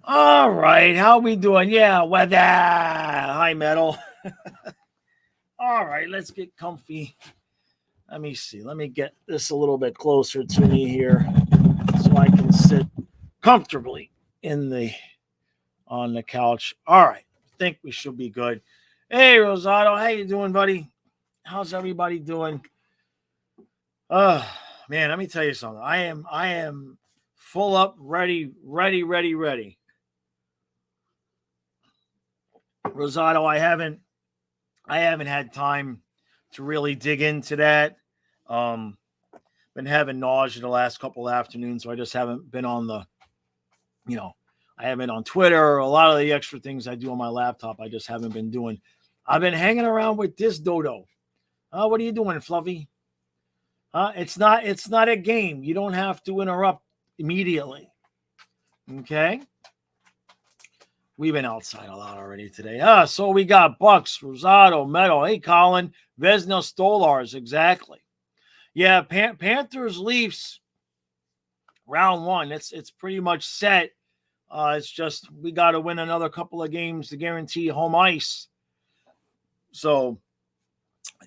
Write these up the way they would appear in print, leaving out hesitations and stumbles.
All right, how we doing? Yeah, weather. Hi, metal. All right, let's get comfy. Let me see. Let me get this a little bit closer to me here, so I can sit comfortably in the on the couch. All right, I think we should be good. Hey, Rosado, how you doing, buddy? How's everybody doing? Uh Man, let me tell you something. I am full up, ready. Rosado, I haven't had time to really dig into that. Um, been having nausea the last couple of afternoons, so I just haven't been on you know, I haven't been on Twitter. A lot of the extra things I do on my laptop, I just haven't been doing. I've been hanging around with this dodo. What are you doing, Fluffy? It's not a game. You don't have to interrupt immediately. Okay. We've been outside a lot already today. So we got Bucks, Rosado, Meadow. Hey, Colin, Vesna, Stolarz. Exactly. Yeah, Panthers, Leafs, round one. It's pretty much set. It's just we got to win another couple of games to guarantee home ice. So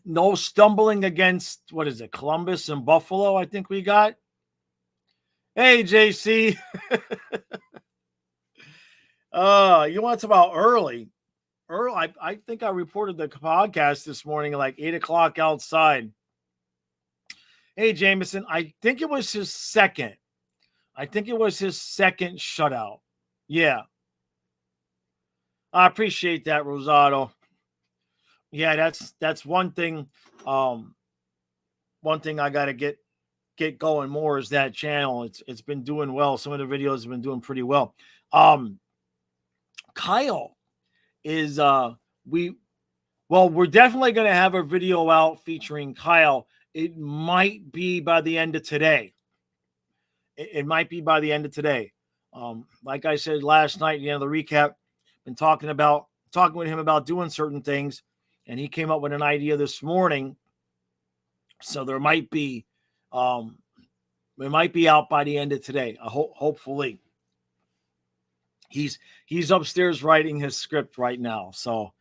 no stumbling against what is it, Columbus and Buffalo. I think we got. Hey, JC. You want to talk about early? Early. I think I reported the podcast this morning at like 8 o'clock outside. Hey, Jameson. I think it was his second. Shutout. Yeah. I appreciate that, Rosado. Yeah, that's one thing. One thing I got to get going more is that channel. It's been doing well. Some of the videos have been doing pretty well. Kyle is we're definitely going to have a video out featuring Kyle. It might be by the end of today. It might be by the end of today. Like I said last night, the recap, been talking with him about doing certain things, and he came up with an idea this morning. So there might be, it might be out by the end of today. Hopefully, he's upstairs writing his script right now. So,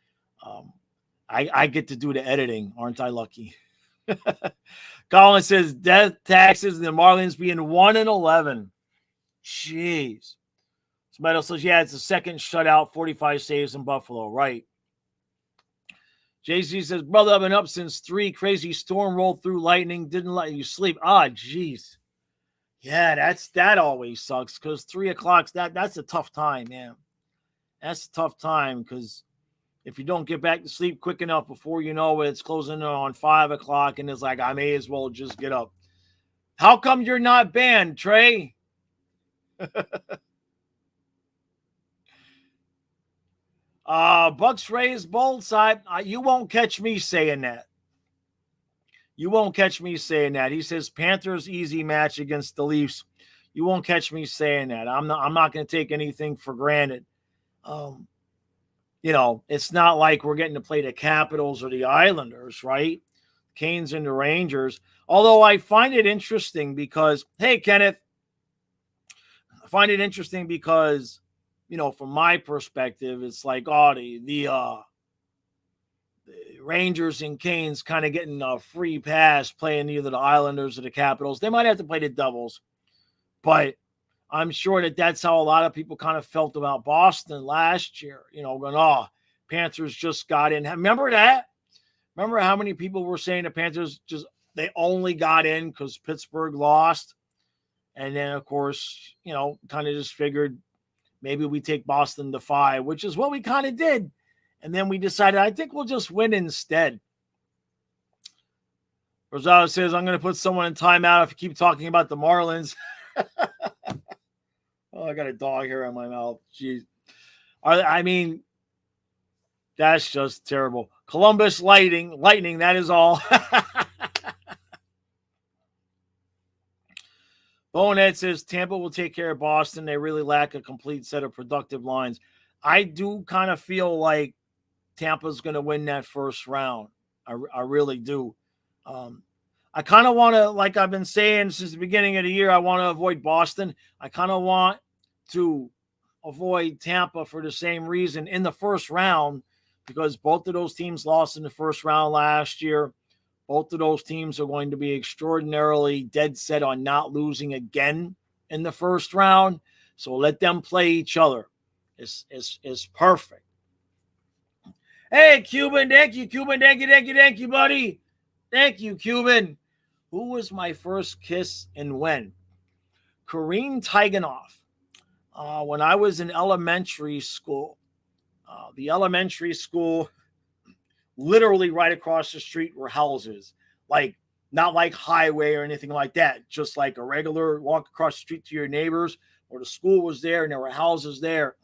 I get to do the editing, aren't I lucky? Colin says death taxes and the Marlins being 1-11. Jeez. Meadow says, yeah, it's the second shutout, 45 saves in Buffalo. Right. JC says, brother, I've been up since 3. Crazy storm rolled through, lightning didn't let you sleep. Jeez. Yeah, that always sucks because 3 o'clock, that's a tough time, man. That's a tough time because if you don't get back to sleep quick enough before you know it, it's closing on 5 o'clock, and it's like, I may as well just get up. How come you're not banned, Trey? Bucks Rays bold side. You won't catch me saying that. You won't catch me saying that. He says Panthers easy match against the Leafs. You won't catch me saying that. I'm not going to take anything for granted. It's not like we're getting to play the Capitals or the Islanders, right? Canes and the Rangers. Although I find it interesting because, hey, Kenneth, I find it interesting because, from my perspective, it's like, the Rangers and Canes kind of getting a free pass playing either the Islanders or the Capitals. They might have to play the Devils, but I'm sure that's how a lot of people kind of felt about Boston last year. Going, Panthers just got in. Remember that? Remember how many people were saying the Panthers they only got in because Pittsburgh lost? And then, of course, kind of just figured maybe we take Boston to 5, which is what we kind of did. And then we decided, I think we'll just win instead. Rosado says, I'm going to put someone in timeout if you keep talking about the Marlins. I got a dog here in my mouth. Jeez. I mean, that's just terrible. Columbus lightning, that is all. Bonehead says, Tampa will take care of Boston. They really lack a complete set of productive lines. I do kind of feel like Tampa's going to win that first round. I really do. I kind of want to, like I've been saying since the beginning of the year, I want to avoid Boston. I kind of want to avoid Tampa for the same reason in the first round, because both of those teams lost in the first round last year. Both of those teams are going to be extraordinarily dead set on not losing again in the first round. So let them play each other. It's perfect. Hey, Cuban, thank you, Cuban. Thank you, buddy. Thank you, Cuban. Who was my first kiss and when? Kareem Tiganoff. When I was in elementary school. The elementary school, literally right across the street were houses. Like, not like highway or anything like that. Just like a regular walk across the street to your neighbors, or the school was there and there were houses there.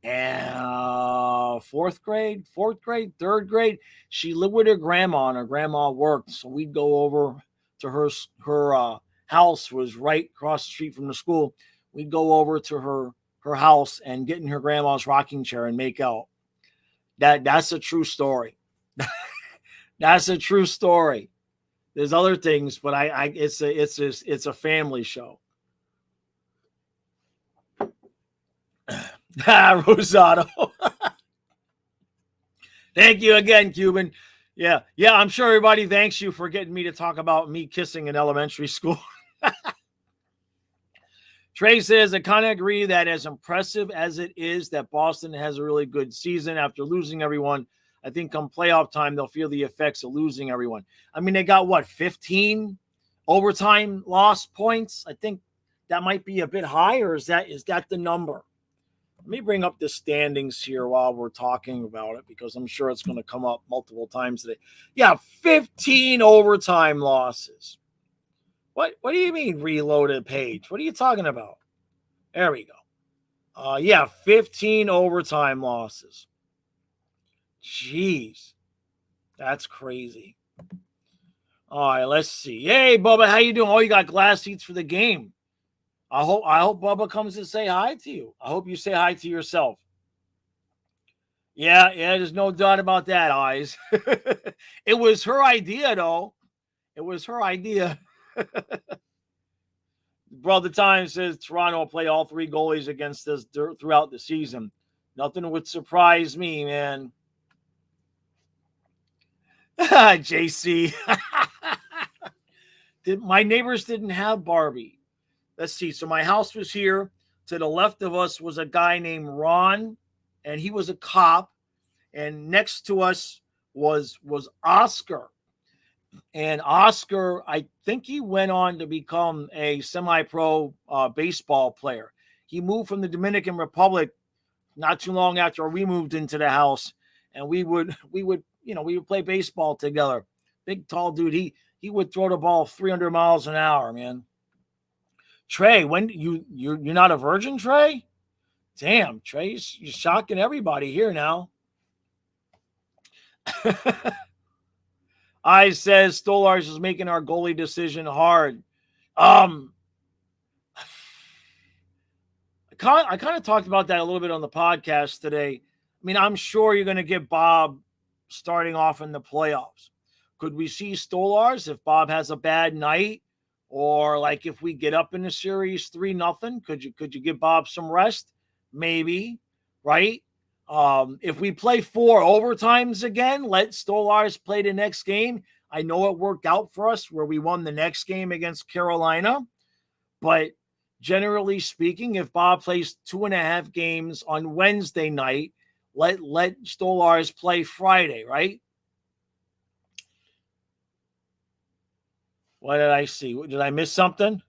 And fourth grade, third grade, she lived with her grandma, and her grandma worked. So we'd go over to her house was right across the street from the school. We'd go over to her house and get in her grandma's rocking chair and make out. That's a true story. That's a true story. There's other things, but it's a family show. Rosado. Thank you again, Cuban. Yeah, I'm sure everybody thanks you for getting me to talk about me kissing in elementary school. Trey says, I kind of agree that as impressive as it is that Boston has a really good season after losing everyone, I think come playoff time, they'll feel the effects of losing everyone. I mean, they got, 15 overtime loss points? I think that might be a bit high, or is that the number? Let me bring up the standings here while we're talking about it, because I'm sure it's going to come up multiple times today. Yeah, 15 overtime losses. What do you mean reloaded page? What are you talking about? There we go. 15 overtime losses. Jeez. That's crazy. All right, let's see. Hey, Bubba, how you doing? Oh, you got glass seats for the game. I hope Bubba comes to say hi to you. I hope you say hi to yourself. Yeah, there's no doubt about that, Eyes. It was her idea, though. It was her idea. Brother Time says Toronto will play all three goalies against us throughout the season. Nothing would surprise me, man. JC. My neighbors didn't have Barbie. Let's see. So my house was here. To the left of us was a guy named Ron, and he was a cop. And next to us was Oscar. And Oscar, I think he went on to become a semi-pro baseball player. He moved from the Dominican Republic not too long after we moved into the house, and we would play baseball together. Big, tall dude. He would throw the ball 300 miles an hour, man. Trey, when you're not a virgin, Trey? Damn, Trey, you're shocking everybody here now. I says Stolarz is making our goalie decision hard. I kind of talked about that a little bit on the podcast today. I mean, I'm sure you're going to get Bob starting off in the playoffs. Could we see Stolarz if Bob has a bad night, or like if we get up in the series 3-0? Could you give Bob some rest? Maybe, right? If we play 4 overtimes again, let Stolarz play the next game. I know it worked out for us where we won the next game against Carolina, but generally speaking, if Bob plays 2.5 games on Wednesday night, let Stolarz play Friday, right? What did I see? Did I miss something?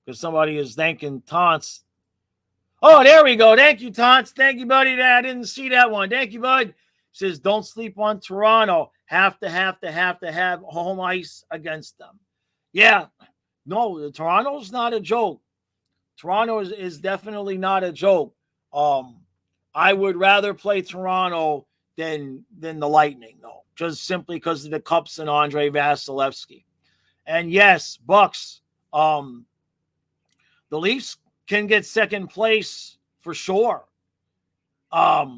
Because somebody is thanking Taunts. Oh, there we go. Thank you, Taunts. Thank you, buddy. I didn't see that one. Thank you, bud. Says, don't sleep on Toronto. Have to have home ice against them. Yeah. No, Toronto's not a joke. Toronto is definitely not a joke. I would rather play Toronto than the Lightning, though, just simply because of the Cups and Andre Vasilevsky. And yes, Bucks, the Leafs can get second place for sure. I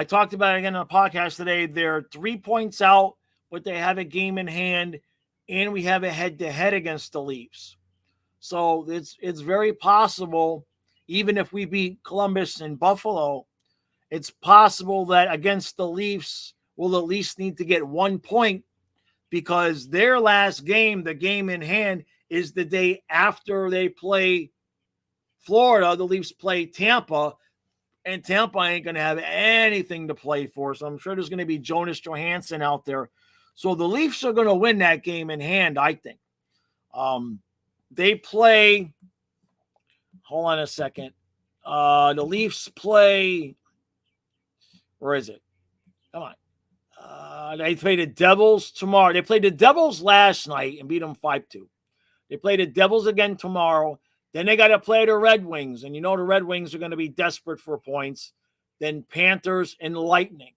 talked about it again on the podcast today. They're 3 points out, but they have a game in hand, and we have a head-to-head against the Leafs. So it's very possible even if we beat Columbus and Buffalo, it's possible that against the Leafs, we'll at least need to get 1 point because their last game, the game in hand, is the day after they play Florida. The Leafs play Tampa, and Tampa ain't going to have anything to play for. So I'm sure there's going to be Jonas Johansson out there. So the Leafs are going to win that game in hand, I think. They play, hold on a second. The Leafs play, where is it? Come on. They play the Devils tomorrow. They played the Devils last night and beat them 5-2. They play the Devils again tomorrow. Then they got to play the Red Wings. And you know the Red Wings are going to be desperate for points. Then Panthers and Lightning.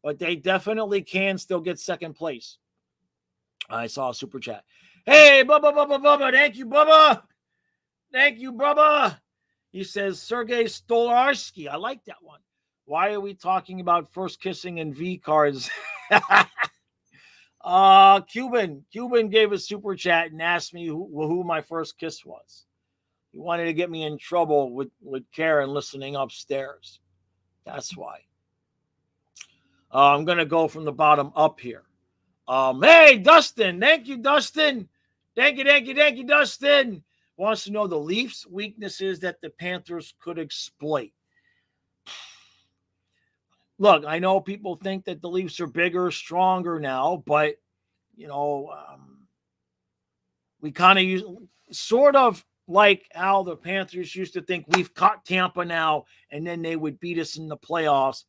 But they definitely can still get second place. I saw a super chat. Hey, Bubba. Thank you, Bubba. Thank you, Bubba. He says, Sergei Stolarz. I like that one. Why are we talking about first kissing and V cards? Cuban gave a super chat and asked me who my first kiss was. He wanted to get me in trouble with Karen listening upstairs. That's why. I'm going to go from the bottom up here. Hey, Dustin. Thank you, Dustin. Thank you, Dustin. Wants to know the Leafs' weaknesses that the Panthers could exploit. Look, I know people think that the Leafs are bigger, stronger now, but, we kind of use sort of like how the Panthers used to think we've caught Tampa now, and then they would beat us in the playoffs.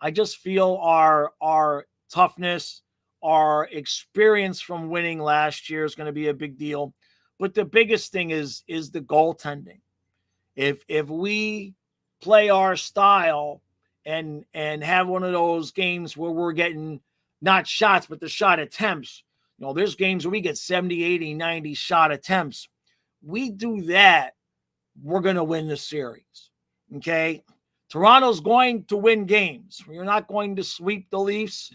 I just feel our toughness, our experience from winning last year is going to be a big deal. But the biggest thing is the goaltending. If we play our style and have one of those games where we're getting not shots, but the shot attempts, there's games where we get 70, 80, 90 shot attempts. We do that, we're going to win the series. Okay? Toronto's going to win games. You're not going to sweep the Leafs.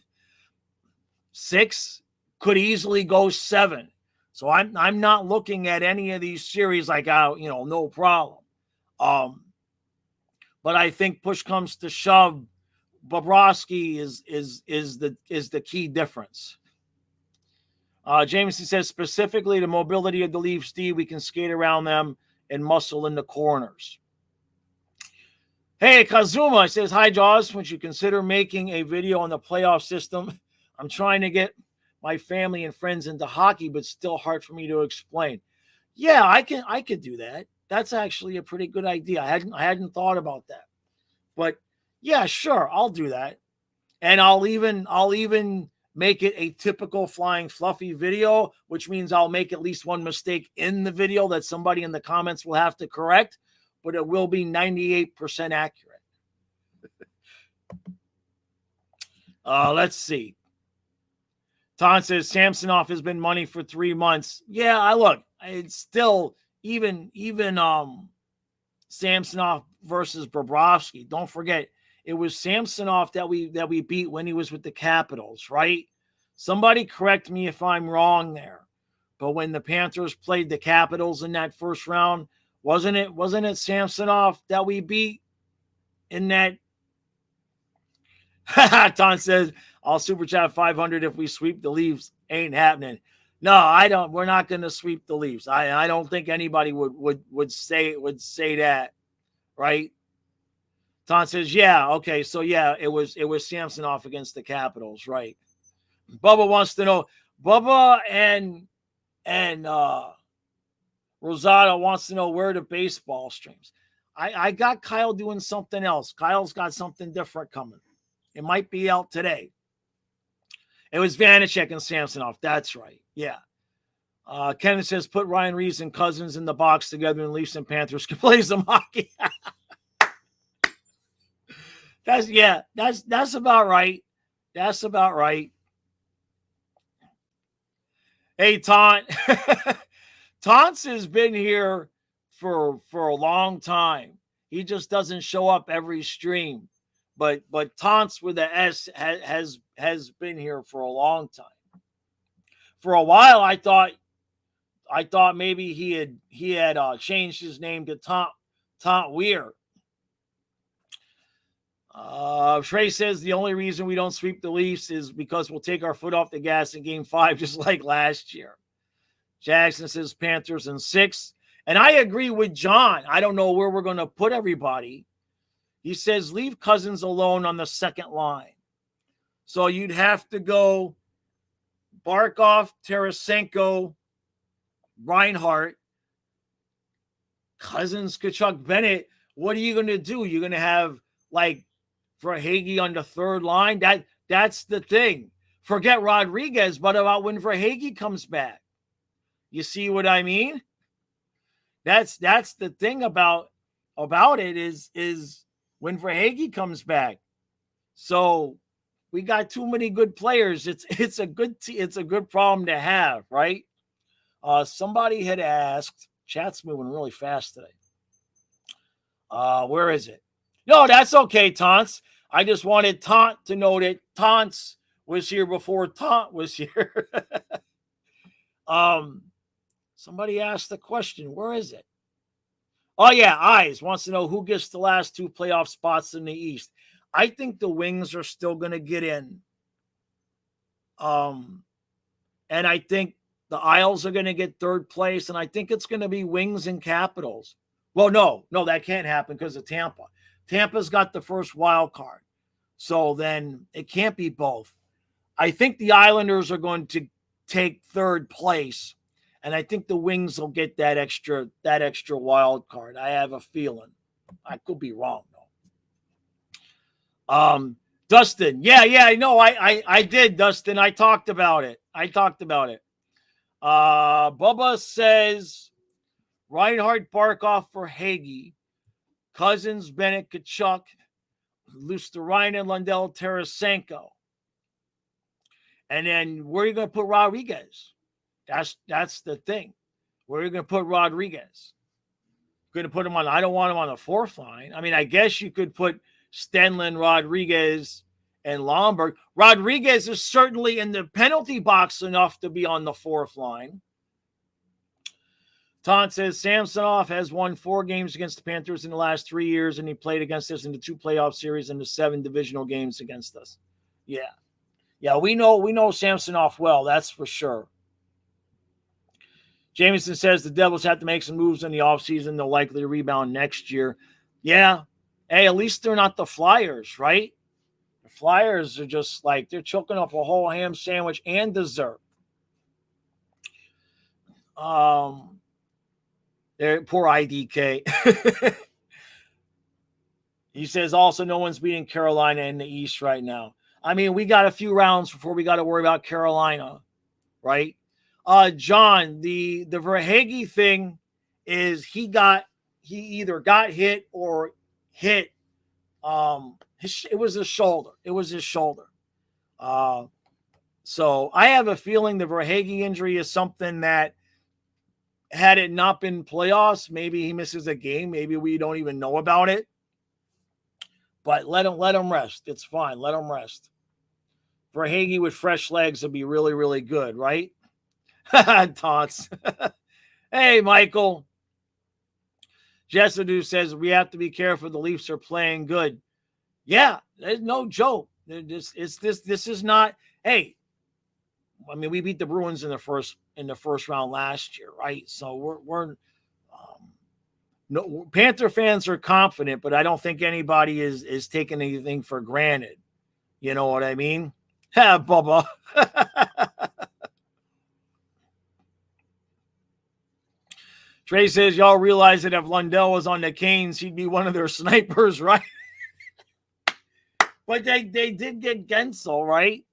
6 could easily go 7. So I'm not looking at any of these series like, no problem. But I think push comes to shove, Bobrovsky is the key difference. Jameson says specifically the mobility of the Leafs D, we can skate around them and muscle in the corners. Hey, Kazuma says, hi, Jaws. Would you consider making a video on the playoff system? I'm trying to get my family and friends into hockey, but still hard for me to explain. Yeah, I could do that. That's actually a pretty good idea. I hadn't thought about that. But yeah, sure, I'll do that. And I'll even make it a typical Flying Fluffy video, which means I'll make at least one mistake in the video that somebody in the comments will have to correct, but it will be 98% accurate. Let's see. Ton says Samsonov has been money for 3 months. Yeah, look, it's still even Samsonov versus Bobrovsky. Don't forget, it was Samsonov that we beat when he was with the Capitals, right? Somebody correct me if I'm wrong there. But when the Panthers played the Capitals in that first round, wasn't it Samsonov that we beat in that? Ton says, I'll super chat 500 if we sweep the Leafs. Ain't happening. No, I don't. We're not going to sweep the Leafs. I don't think anybody would say that, right? Ton says, yeah, okay, so yeah, it was Samsonov against the Capitals, right? Bubba wants to know. Bubba and Rosado wants to know where the baseball streams. I got Kyle doing something else. Kyle's got something different coming. It might be out today. It was Vanacek and Samsonov. That's right. Yeah. Kenneth says, put Ryan Reeves and Cousins in the box together and Leafs and Panthers can play some hockey. That's about right. That's about right. Hey, Taunt. Taunts has been here for a long time. He just doesn't show up every stream. But Taunts with the S has been here for a long time. For a while, I thought maybe he had changed his name to Taunt Weir. Trey says the only reason we don't sweep the Leafs is because we'll take our foot off the gas in game 5, just like last year. Jackson says Panthers in 6. And I agree with John. I don't know where we're going to put everybody. He says leave Cousins alone on the second line. So you'd have to go Barkov, Tarasenko, Reinhart, Cousins, Tkachuk, Bennett. What are you going to do? You're going to have like Verhaeghe on the third line? That's the thing. Forget Rodriguez, but about when Verhaeghe comes back. You see what I mean? That's the thing about it is when Verhaeghe comes back. So we got too many good players. It's a good problem to have, right? Somebody had asked. Chat's moving really fast today. Where is it? No, that's okay, Taunts. I just wanted Taunt to know that Taunts was here before Taunt was here. Somebody asked the question. Where is it? Oh, yeah. Eyes wants to know who gets the last 2 playoff spots in the East. I think the Wings are still going to get in. And I think the Isles are going to get 3rd place. And I think it's going to be Wings and Capitals. Well, no, that can't happen because of Tampa. Tampa's got the first wild card. So then it can't be both. I think the Islanders are going to take 3rd place. And I think the Wings will get that extra wild card. I have a feeling. I could be wrong, though. Dustin. Yeah, no, I did, Dustin. I talked about it. Bubba says Reinhart, Barkov for Hagee, Cousins, Bennett, Tkachuk, Luostarinen, Lundell, Tarasenko. And then where are you going to put Rodriguez? That's the thing. Where are you going to put Rodriguez? Going to put him on? I don't want him on the 4th line. I mean, I guess you could put Stenlund, Rodriguez, and Lomberg. Rodriguez is certainly in the penalty box enough to be on the 4th line. Taunt says Samsonov has won 4 games against the Panthers in the last 3 years, and he played against us in the 2 playoff series and the 7 divisional games against us. Yeah, we know Samsonov well. That's for sure. Jameson says the Devils have to make some moves in the offseason. They'll likely rebound next year. Yeah. Hey, at least they're not the Flyers, right? The Flyers are just like they're choking up a whole ham sandwich and dessert. Poor IDK. He says also no one's beating Carolina in the East right now. I mean, we got a few rounds before we got to worry about Carolina, right? John, the Verhaeghe thing is he either got hit or hit. It was his shoulder. So I have a feeling the Verhaeghe injury is something that had it not been playoffs, maybe he misses a game. Maybe we don't even know about it. But let him rest. It's fine. Let him rest. Verhaeghe with fresh legs would be really, really good, right? Taunts. Hey, Michael. Jessadoo says we have to be careful. The Leafs are playing good. Yeah, there's no joke. This is not. Hey, I mean, we beat the Bruins in the first round last year, right? So we're no Panther fans are confident, but I don't think anybody is taking anything for granted. You know what I mean? Ha, Bubba. Trey says, y'all realize that if Lundell was on the Canes, he'd be one of their snipers, right? But they did get Gensel, right?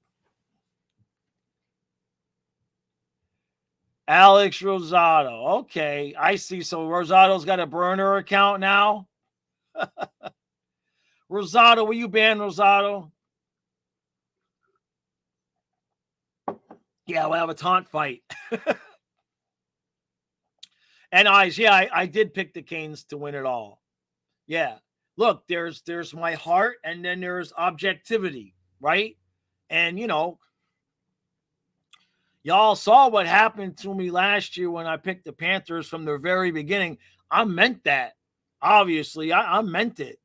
Alex Rosado. Okay, I see. So Rosado's got a burner account now? Rosado, will you ban Rosado? Yeah, we'll have a taunt fight. And Eyes, yeah, I did pick the Canes to win it all. Yeah. Look, there's my heart, and then there's objectivity, right? And, y'all saw what happened to me last year when I picked the Panthers from the very beginning. I meant that. Obviously, I meant it.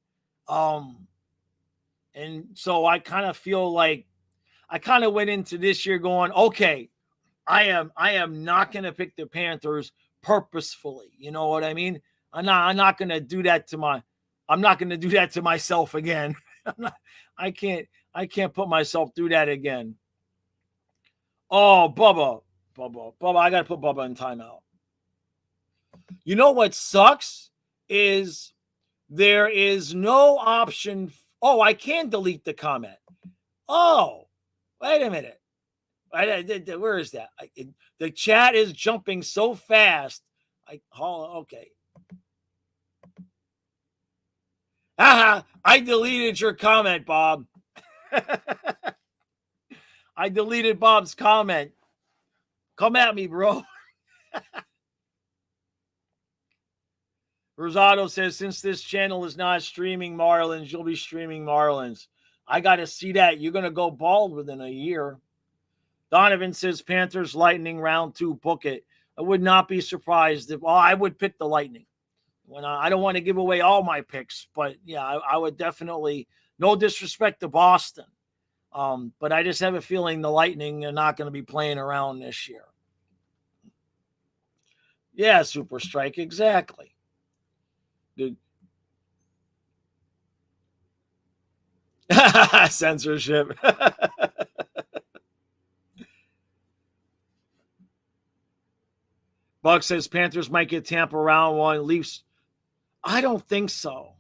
And so I kind of feel like I kind of went into this year going, okay, I am not going to pick the Panthers purposefully. You know what I mean? I'm not going to do that to I'm not going to do that to myself again. I'm not, I can't I can't put myself through that again. Oh, Bubba, I got to put Bubba in timeout. You know what sucks is there is no option. Oh, I can delete the comment. Oh, wait a minute. Where is that? The chat is jumping so fast. Okay. Aha! I deleted your comment, Bob. I deleted Bob's comment. Come at me, bro. Rosado says, since this channel is not streaming Marlins, you'll be streaming Marlins. I got to see that. You're going to go bald within a year. Donovan says, Panthers, Lightning, round 2, book it. I would not be surprised if, I would pick the Lightning. When I don't want to give away all my picks, but yeah, I would definitely, no disrespect to Boston. But I just have a feeling the Lightning are not going to be playing around this year. Yeah, Super Strike, exactly. Dude. Censorship. Buck says Panthers might get Tampa round 1. Leafs, I don't think so.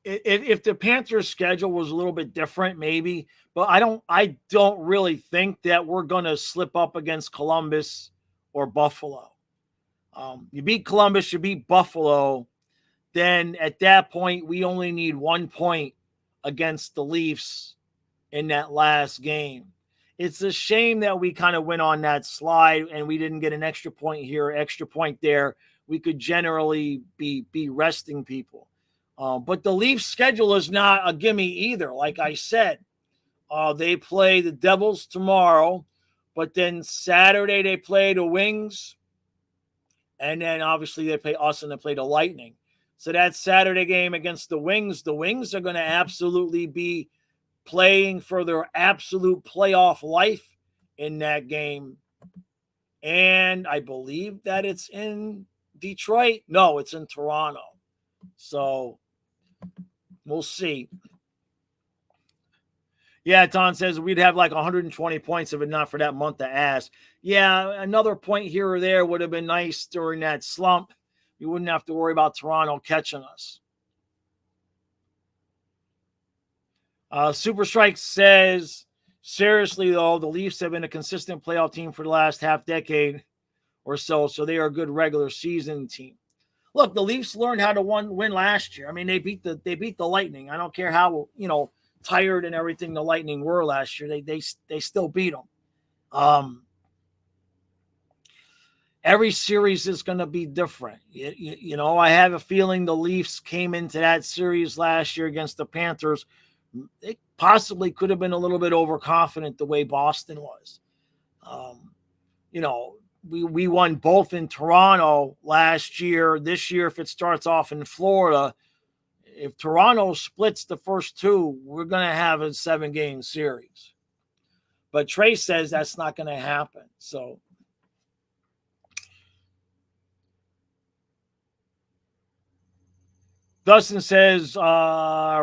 If the Panthers' schedule was a little bit different, maybe, but I don't really think that we're going to slip up against Columbus or Buffalo. You beat Columbus, you beat Buffalo, then at that point we only need 1 point against the Leafs in that last game. It's a shame that we kind of went on that slide and we didn't get an extra point here, extra point there. We could generally be resting people. But the Leafs schedule is not a gimme either. Like I said, they play the Devils tomorrow, but then Saturday they play the Wings, and then obviously they play us and they play the Lightning. So that Saturday game against the Wings are going to absolutely be playing for their absolute playoff life in that game. And I believe that it's in Detroit. No, it's in Toronto. So we'll see. Yeah, Tom says we'd have like 120 points if it not for that month of ass. Yeah, another point here or there would have been nice during that slump. You wouldn't have to worry about Toronto catching us. Super Strike says, seriously, though, the Leafs have been a consistent playoff team for the last half decade or so they are a good regular season team. Look, the Leafs learned how to win last year. I mean, they beat the Lightning. I don't care how, tired and everything the Lightning were last year. They still beat them. Every series is going to be different. I have a feeling the Leafs came into that series last year against the Panthers. They possibly could have been a little bit overconfident the way Boston was. We won both in Toronto last year. This year, if it starts off in Florida, if Toronto splits the first 2, we're going to have a 7-game series. But Trey says that's not going to happen. So Dustin says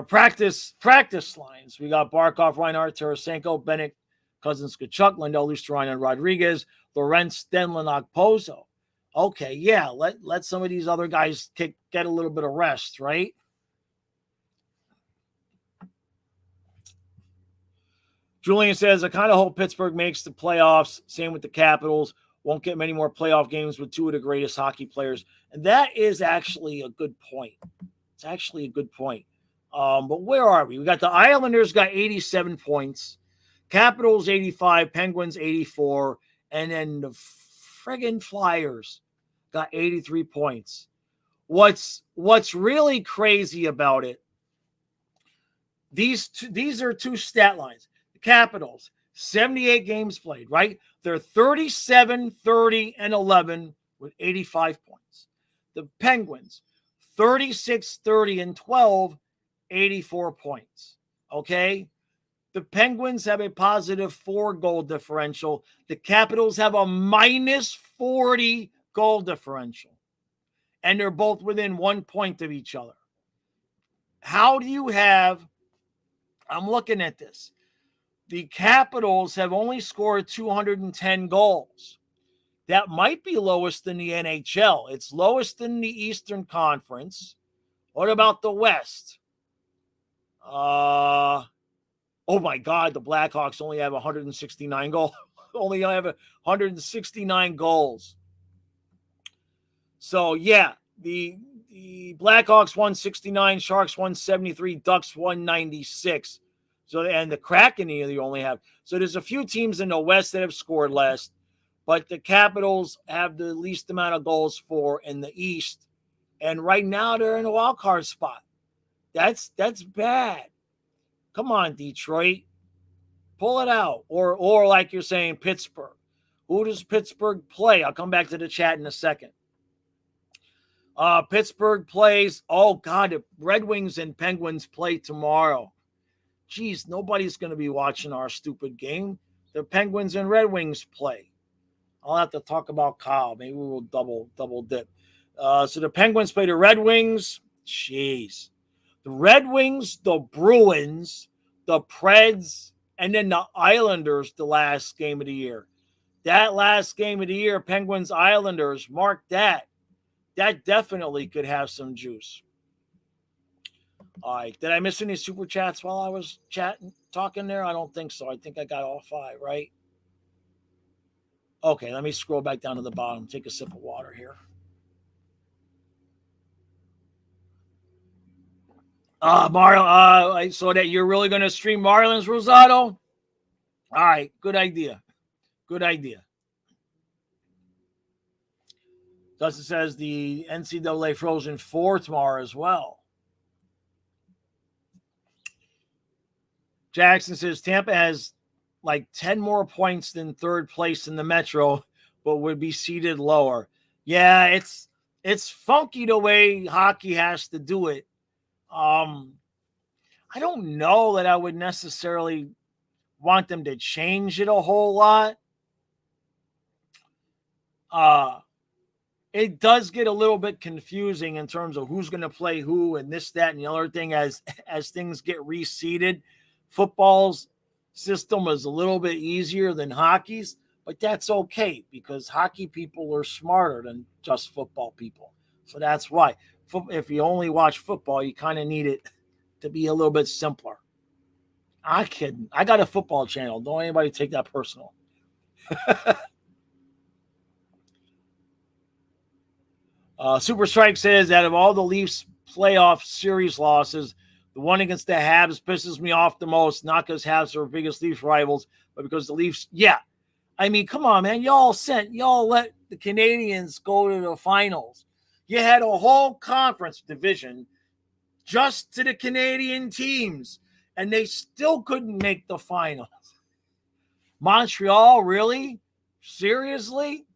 practice lines. We got Barkov, Reinhardt, Tarasenko, Bennett, Cousins, Kachuk, Lindell, Lusterine, and Rodriguez, Lorentz, Denlin, Okposo. Okay, yeah, let some of these other guys get a little bit of rest, right? Julian says, I kind of hope Pittsburgh makes the playoffs. Same with the Capitals. Won't get many more playoff games with 2 of the greatest hockey players. And that is actually a good point. It's actually a good point. But where are we? We got the Islanders got 87 points. Capitals 85, Penguins 84, and then the friggin' Flyers got 83 points. What's really crazy about it, these are 2 stat lines. The Capitals, 78 games played, right? They're 37, 30, and 11 with 85 points. The Penguins, 36, 30, and 12, 84 points. Okay? The Penguins have a positive 4 goal differential. The Capitals have a minus 40 goal differential. And they're both within 1 point of each other. How do you have, I'm looking at this. The Capitals have only scored 210 goals. That might be lowest in the NHL. It's lowest in the Eastern Conference. What about the West? Oh my God, the Blackhawks only have 169 goals. Only have 169 goals. So yeah, the Blackhawks 169, Sharks 173, Ducks 196. So, and the Kraken you only have. So there's a few teams in the West that have scored less, but the Capitals have the least amount of goals for in the East. And right now they're in a wild card spot. That's bad. Come on, Detroit. Pull it out. Or like you're saying, Pittsburgh. Who does Pittsburgh play? I'll come back to the chat in a second. Pittsburgh plays, oh God, the Red Wings and Penguins play tomorrow. Geez, nobody's going to be watching our stupid game. The Penguins and Red Wings play. I'll have to talk about Kyle. Maybe we'll double dip. So the Penguins play the Red Wings. Jeez. The Red Wings, the Bruins, the Preds, and then the Islanders the last game of the year. That last game of the year, Penguins, Islanders, mark that. That definitely could have some juice. All right. Did I miss any super chats while I was talking there? I don't think so. I think I got all 5, right? Okay, let me scroll back down to the bottom. Take a sip of water here. I saw that you're really going to stream Marlins Rosado. All right, good idea. Good idea. Dustin says the NCAA Frozen 4 tomorrow as well. Jackson says Tampa has like 10 more points than third place in the Metro, but would be seated lower. Yeah, it's funky the way hockey has to do it. I don't know that I would necessarily want them to change it a whole lot. It does get a little bit confusing in terms of who's going to play who and this, that, and the other thing as things get reseeded. Football's system is a little bit easier than hockey's, but that's okay because hockey people are smarter than just football people. So that's why. If you only watch football, you kind of need it to be a little bit simpler. I'm kidding. I got a football channel. Don't anybody take that personal. Super Strike says that of all the Leafs playoff series losses, the one against the Habs pisses me off the most, not because Habs are our biggest Leafs rivals, but because the Leafs, yeah. I mean, come on, man. Y'all let the Canadians go to the finals. You had a whole conference division just to the Canadian teams, and they still couldn't make the finals. Montreal, really? Seriously?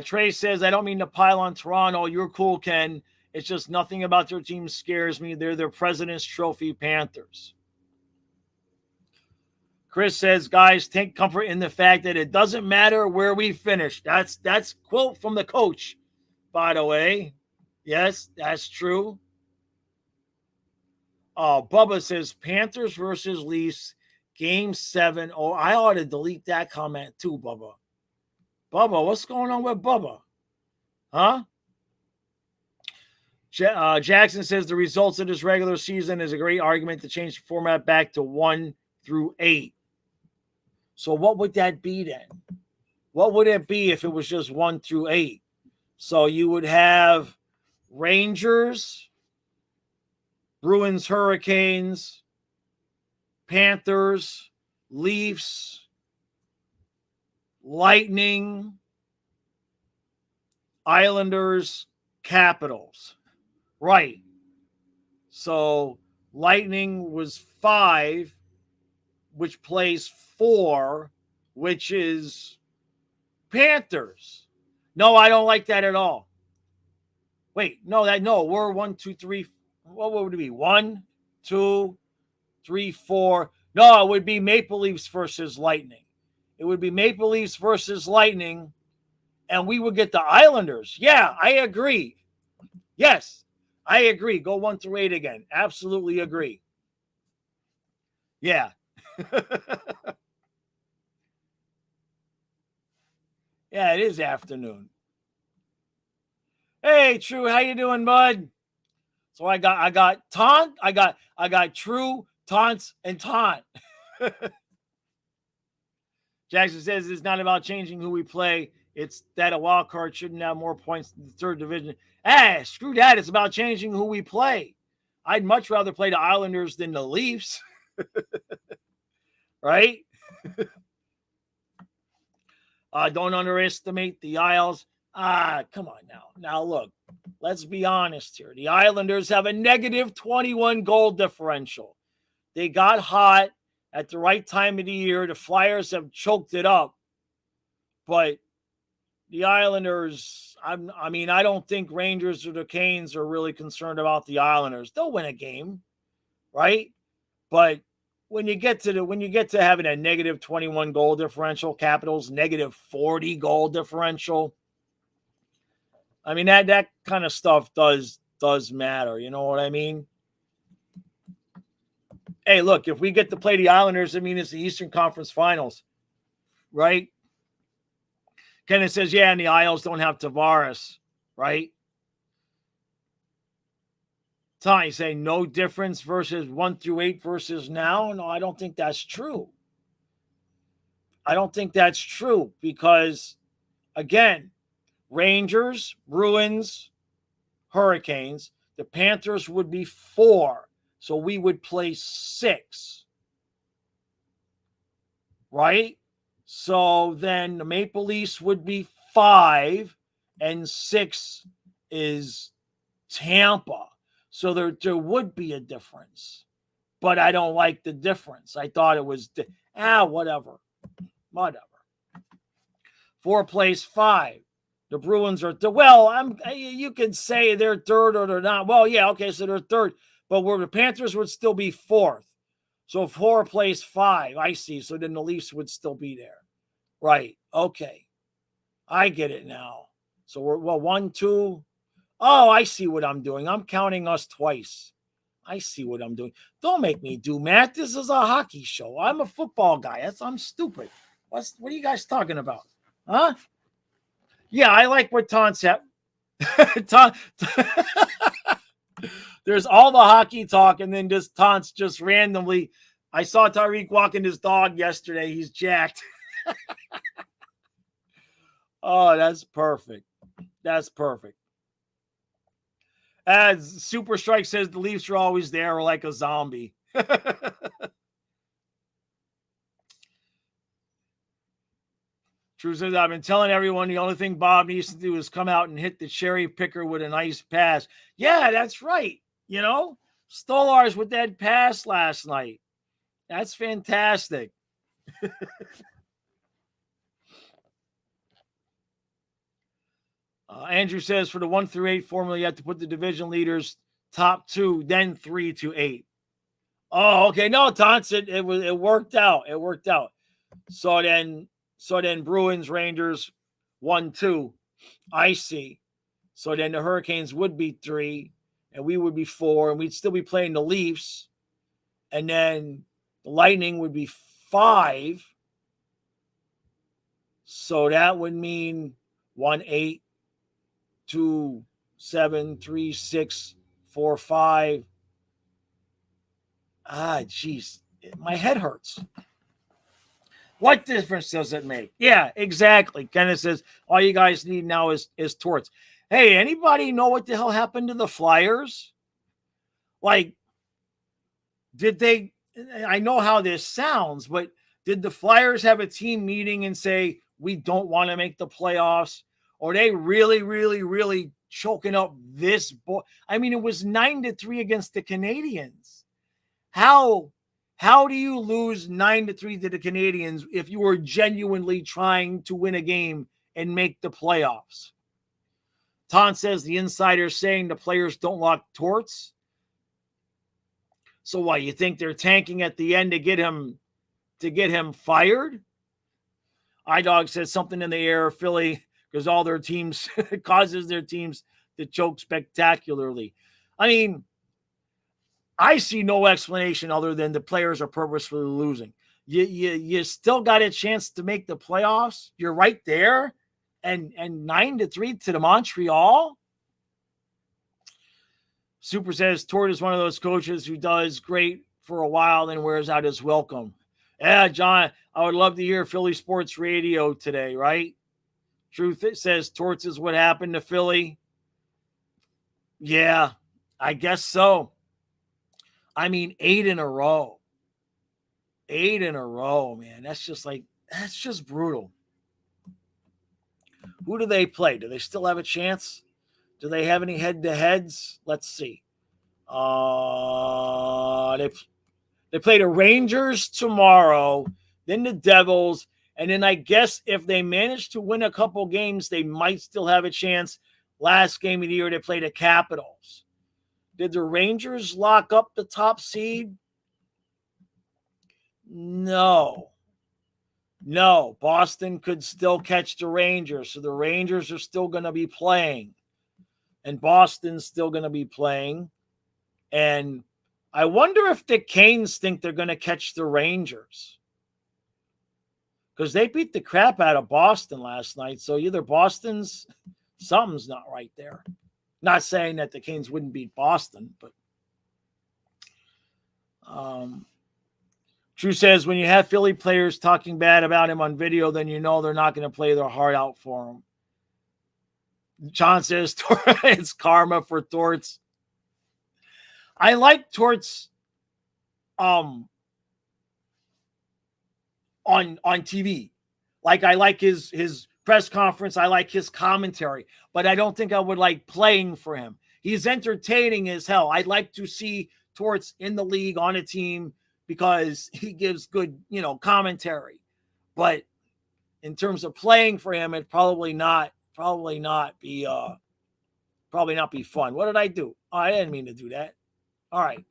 Trey says, I don't mean to pile on Toronto. You're cool, Ken. It's just nothing about their team scares me. They're their President's Trophy Panthers. Chris says, guys, take comfort in the fact that it doesn't matter where we finish. That's quote from the coach, by the way. Yes, that's true. Bubba says, Panthers versus Leafs, Game 7. Oh, I ought to delete that comment too, Bubba. Bubba, what's going on with Bubba? Huh? Jackson says the results of this regular season is a great argument to change the format back to 1 through 8. So what would that be then? What would it be if it was just 1 through 8? So you would have Rangers, Bruins, Hurricanes, Panthers, Leafs, Lightning, Islanders, Capitals. Right. So Lightning was 5, which plays 4, which is Panthers. No, I don't like that at all. Wait, no, we're 1, 2, 3. What would it be? 1, 2, 3, 4. No, it would be Maple Leafs versus Lightning. It would be Maple Leafs versus Lightning, and we would get the Islanders. Yeah, I agree. Yes, I agree. Go 1 through 8 again. Absolutely agree. Yeah. Yeah, it is afternoon. Hey, True, how you doing, bud? So I got taunt, I got True, taunts, and taunt. Jackson says it's not about changing who we play. It's that a wild card shouldn't have more points in the third division. Screw that. It's about changing who we play. I'd much rather play the Islanders than the Leafs. Right? Don't underestimate the Isles. Come on now. Now, look, let's be honest here. The Islanders have a negative 21 goal differential. They got hot at the right time of the year. The Flyers have choked it up. But the Islanders, I don't think Rangers or the Canes are really concerned about the Islanders. They'll win a game, right? But when you get to having a negative 21 goal differential, Capitals negative 40 goal differential, I mean that kind of stuff does matter. You know what I mean? Hey, look, if we get to play the Islanders, I mean it's the Eastern Conference Finals, right? Kenneth says, yeah, and the Isles don't have Tavares, right? Tony saying no difference versus 1 through 8 versus now. No, I don't think that's true. I don't think that's true because, again, Rangers, Bruins, Hurricanes, the Panthers would be 4. So we would play 6. Right? So then the Maple Leafs would be 5, and 6 is Tampa. So there would be a difference. But I don't like the difference. I thought it was, whatever. 4 plays 5. The Bruins are, you can say they're third or they're not. Well, yeah, okay, so they're third. But where the Panthers would still be 4th. So 4 plays 5, I see. So then the Leafs would still be there. Right. Okay. I get it now. So we're 1, 2. Oh, I see what I'm doing. I'm counting us twice. I see what I'm doing. Don't make me do math. This is a hockey show. I'm a football guy. I'm stupid. What are you guys talking about? Huh? Yeah, I like what Ton said. There's all the hockey talk, and then just Taunt's just randomly. I saw Tyreek walking his dog yesterday. He's jacked. Oh, that's perfect. That's perfect. As Super Strike says, the Leafs are always there like a zombie. True says, I've been telling everyone the only thing Bob needs to do is come out and hit the cherry picker with a nice pass. Yeah, that's right. You know, Stolarz with that pass last night. That's fantastic. Andrew says for the 1 through 8 formula, you have to put the division leaders top 2, then 3 to 8. Oh, okay. No, Thompson, it worked out. It worked out. So then Bruins, Rangers, 1, 2. I see. So then the Hurricanes would be 3, and we would be 4, and we'd still be playing the Leafs. And then the Lightning would be 5. So that would mean 1, 8, 2, 7, 3, 6, 4, 5. Geez. My head hurts. What difference does it make? Yeah, exactly. Kenneth says, all you guys need now is torts. Hey, anybody know what the hell happened to the Flyers? Like, I know how this sounds, but did the Flyers have a team meeting and say, we don't want to make the playoffs? Or are they really, really, really choking up this boy? I mean, it was 9-3 against the Canadiens. How do you lose 9-3 to the Canadians if you were genuinely trying to win a game and make the playoffs? Ton says the insider saying the players don't like Torts. So why, you think they're tanking at the end to get him fired? iDog says something in the air, Philly, because all their teams causes their teams to choke spectacularly. I mean, I see no explanation other than the players are purposefully losing. You still got a chance to make the playoffs. You're right there, and 9-3 to the Montreal. Super says Tort is one of those coaches who does great for a while, then wears out his welcome. Yeah, John, I would love to hear Philly sports radio today, right? Truth says Torts is what happened to Philly. Yeah, I guess so. I mean, 8 in a row. 8 in a row, man. That's just brutal. Who do they play? Do they still have a chance? Do they have any head-to-heads? Let's see. They play the Rangers tomorrow, then the Devils, and then I guess if they manage to win a couple games, they might still have a chance. Last game of the year, they play the Capitals. Did the Rangers lock up the top seed? No. Boston could still catch the Rangers, so the Rangers are still going to be playing, and Boston's still going to be playing. And I wonder if the Canes think they're going to catch the Rangers, because they beat the crap out of Boston last night. So either something's not right there. Not saying that the Canes wouldn't beat Boston, but Drew says when you have Philly players talking bad about him on video, then you know they're not going to play their heart out for him. John says it's karma for Torts. I like Torts on TV. Like, I like his press conference. I like his commentary, but I don't think I would like playing for him. He's entertaining as hell. I'd like to see Torts in the league on a team because he gives good, commentary. But in terms of playing for him, it probably not be fun. What did I do? Oh, I didn't mean to do that. All right.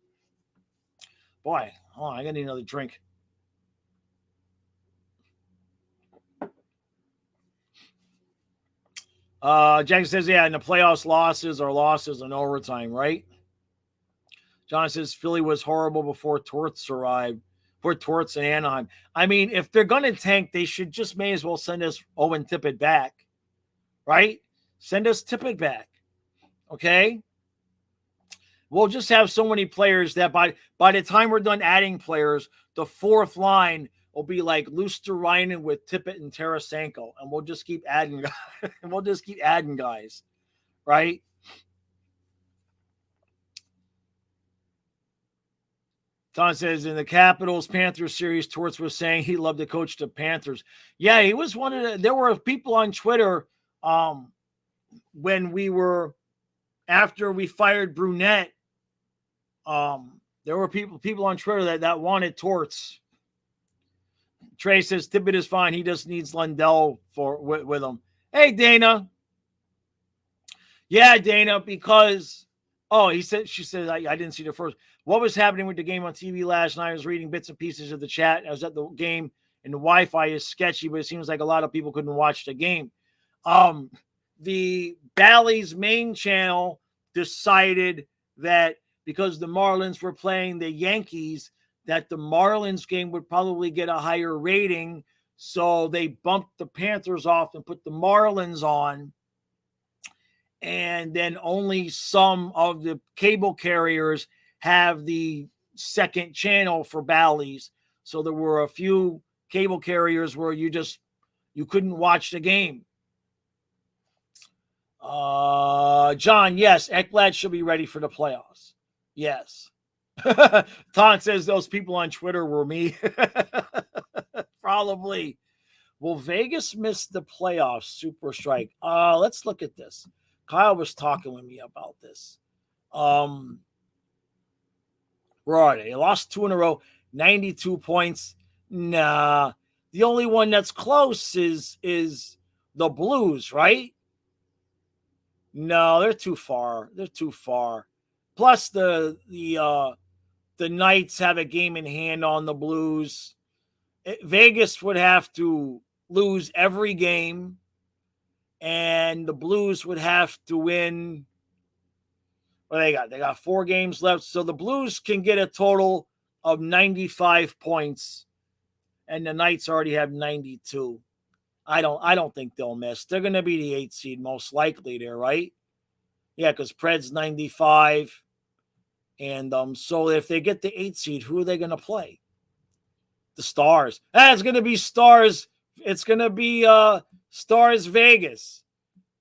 Boy, I gotta need another drink. Jack says, yeah, in the playoffs, losses are losses in overtime, right? John says Philly was horrible before Torts arrived. For Torts and Anaheim. I mean, if they're going to tank, they should just may as well send us Owen Tippett back, right? Send us Tippett back, okay? We'll just have so many players that by the time we're done adding players, the fourth line will be like Luosterainen with Tippett and Tarasenko, and we'll just keep adding guys, right? Tom says in the Capitals Panthers series, Torts was saying he loved to coach the Panthers. Yeah, he was one of the. There were people on Twitter when we were after we fired Brunette. There were people on Twitter that wanted Torts. Trey says Tippett is fine. He just needs Lundell with him. Hey, Dana. Yeah, Dana, because she said I didn't see the first. What was happening with the game on TV last night? I was reading bits and pieces of the chat. I was at the game, and the Wi-Fi is sketchy, but it seems like a lot of people couldn't watch the game. The Bally's main channel decided that because the Marlins were playing the Yankees, that the Marlins game would probably get a higher rating, so they bumped the Panthers off and put the Marlins on. And then only some of the cable carriers have the second channel for Bally's. So there were a few cable carriers where you couldn't watch the game. John, yes, Ekblad should be ready for the playoffs. Yes. Ton says those people on Twitter were me. Probably. Will Vegas miss the playoffs? Super strike. Let's look at this. Kyle was talking with me about this. We're Where are they? They lost 2 in a row, 92 points. Nah. The only one that's close is the Blues, right? No, they're too far. They're too far. Plus the Knights have a game in hand on the Blues. Vegas would have to lose every game, and the Blues would have to win. What they got? They got 4 games left, so the Blues can get a total of 95 points, and the Knights already have 92. I don't think they'll miss. They're going to be the 8th seed most likely there, right? Yeah, because Pred's 95. And so if they get the 8th seed, who are they going to play? The Stars. It's going to be Stars. It's going to be Stars Vegas.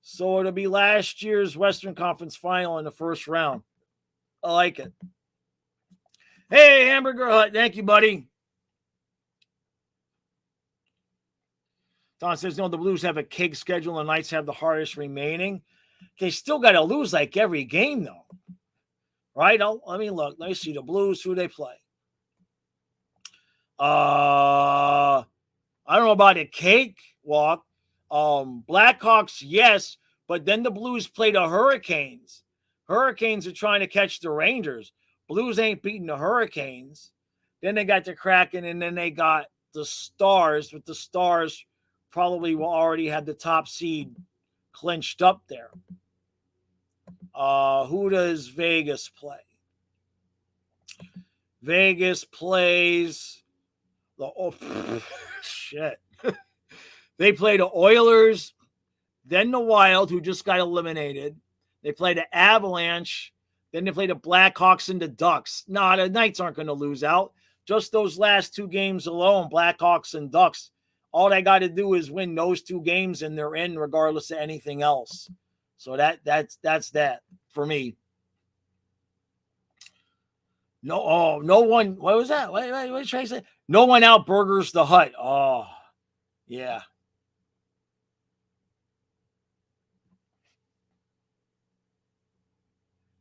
So it'll be last year's Western Conference Final in the first round. I like it. Hey, Hamburger Hut. Thank you, buddy. Don says, no, the Blues have a cake schedule. The Knights have the hardest remaining. They still got to lose like every game, though. Right? Let me look. Let me see the Blues. Who they play? I don't know about a cake walk. Blackhawks, yes, but then the Blues play the Hurricanes. Hurricanes are trying to catch the Rangers. Blues ain't beating the Hurricanes. Then they got the Kraken, and then they got the Stars, but the Stars probably will already have the top seed clinched up there. Who does Vegas play? Vegas plays shit. They play the Oilers, then the Wild, who just got eliminated. They play the Avalanche, then they play the Blackhawks and the Ducks. Nah, the Knights aren't going to lose out. Just those last 2 games alone, Blackhawks and Ducks. All they got to do is win those 2 games, and they're in regardless of anything else. So that's that for me. No one. What was that? What are you trying to say? No one outburgers the Hut. Oh, yeah.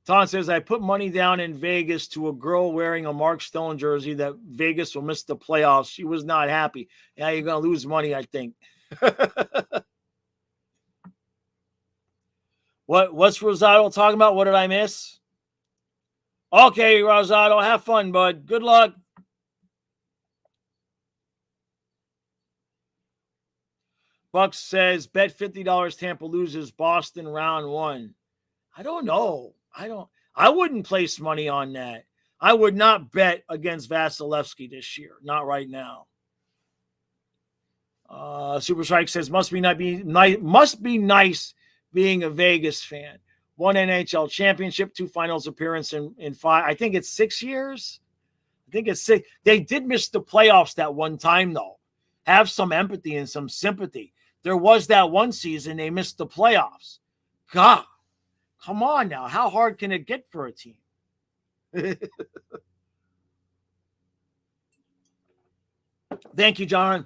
Tom says, I put money down in Vegas to a girl wearing a Mark Stone jersey that Vegas will miss the playoffs. She was not happy. Yeah, you're going to lose money, I think. What's Rosado talking about? What did I miss? Okay, Rosado, have fun, bud. Good luck. Bucks says, bet $50 Tampa loses Boston round 1. I don't know. I wouldn't place money on that. I would not bet against Vasilevsky this year. Not right now. Super Strike says, must be nice being a Vegas fan. 1 NHL championship, 2 finals appearance in 5. I think it's 6 years. I think it's 6. They did miss the playoffs that one time, though. Have some empathy and some sympathy. There was that one season they missed the playoffs. God. Come on now. How hard can it get for a team? Thank you, John.